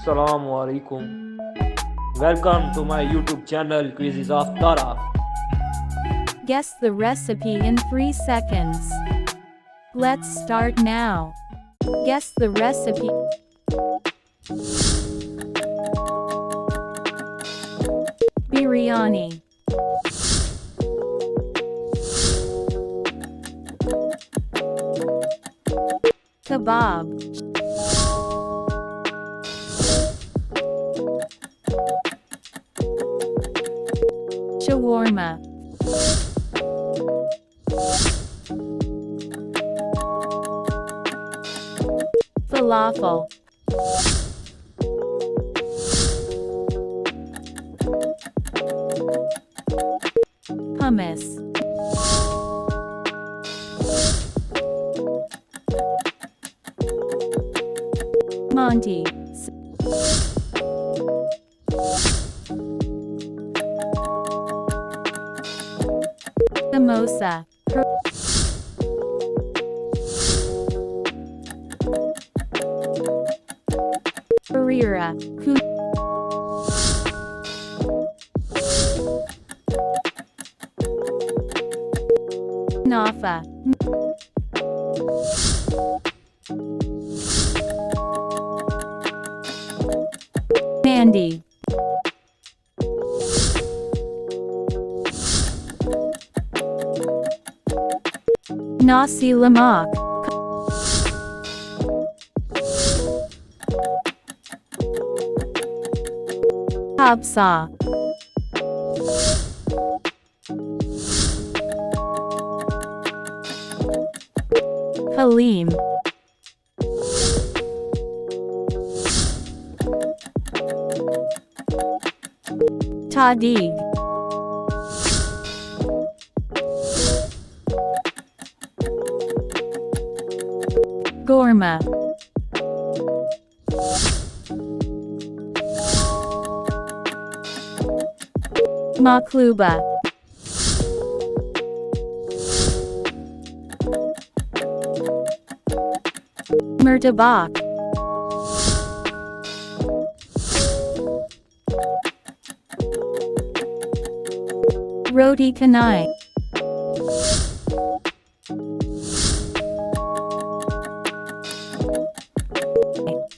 Assalamu alaikum. Welcome to my YouTube channel Quizzes of Tara. Guess the recipe in 3 seconds. Let's start now. Guess the recipe. Biryani. Kebab. Shawarma. Falafel. Hummus. Monty. Samosa. Harira. Nafa. Mandi. Nasi lemak. Kabsa. Halim. Tahdig. Gorma. Makluba. Murtabak. Roti canai.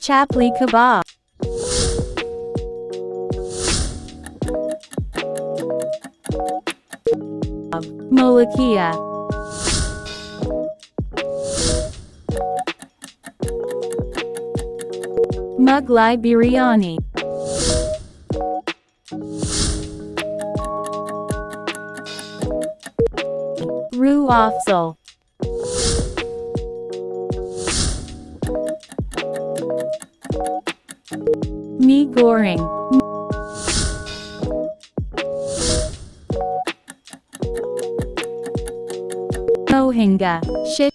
Chapli kebab. Molokhia. Mughlai biryani. Roux afzal. Mee goreng. Mohinga. Shit.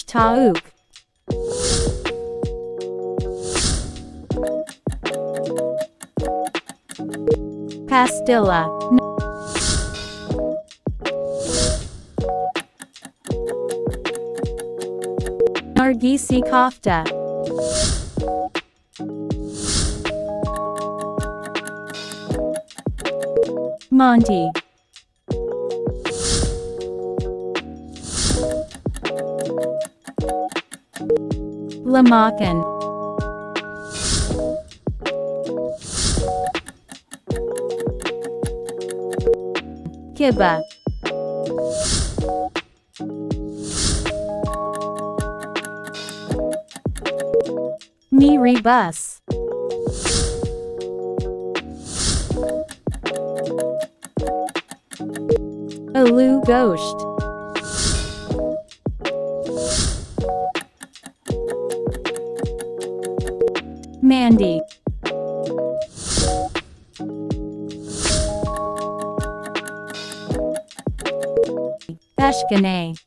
Tauk. Pastilla. Nargisi kofta. Monty. Lamakan. Kiba. Miri bus. Aloo gosht. Mandi. Ashkenaz.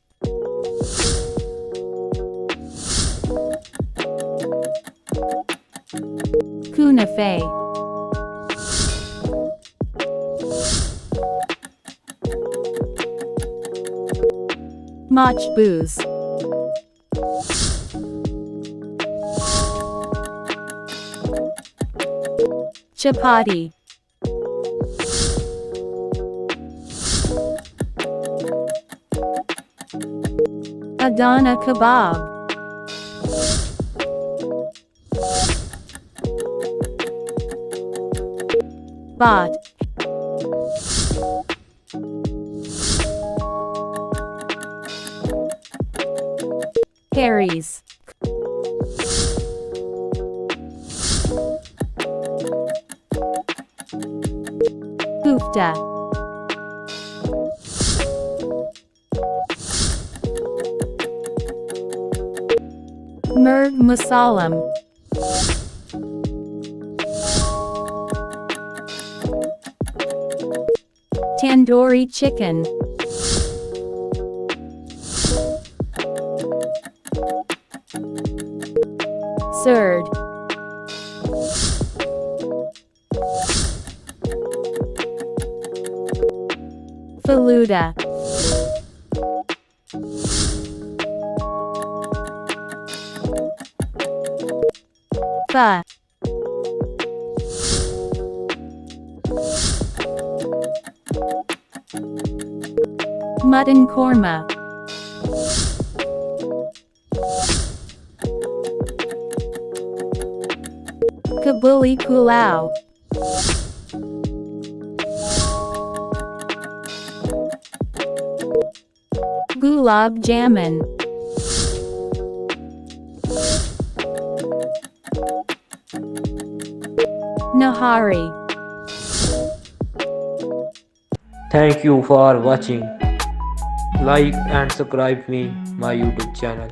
Kunafe. Machbuz. Chapati. Adana kebab. Bot. Harry's. Kufta. Murg Musalam. Tandoori chicken. Surd. Faluda. Pho. Mutton korma. Kabuli pulao. Gulab jamun. Nahari. Thank you for watching. Like and subscribe me my YouTube channel.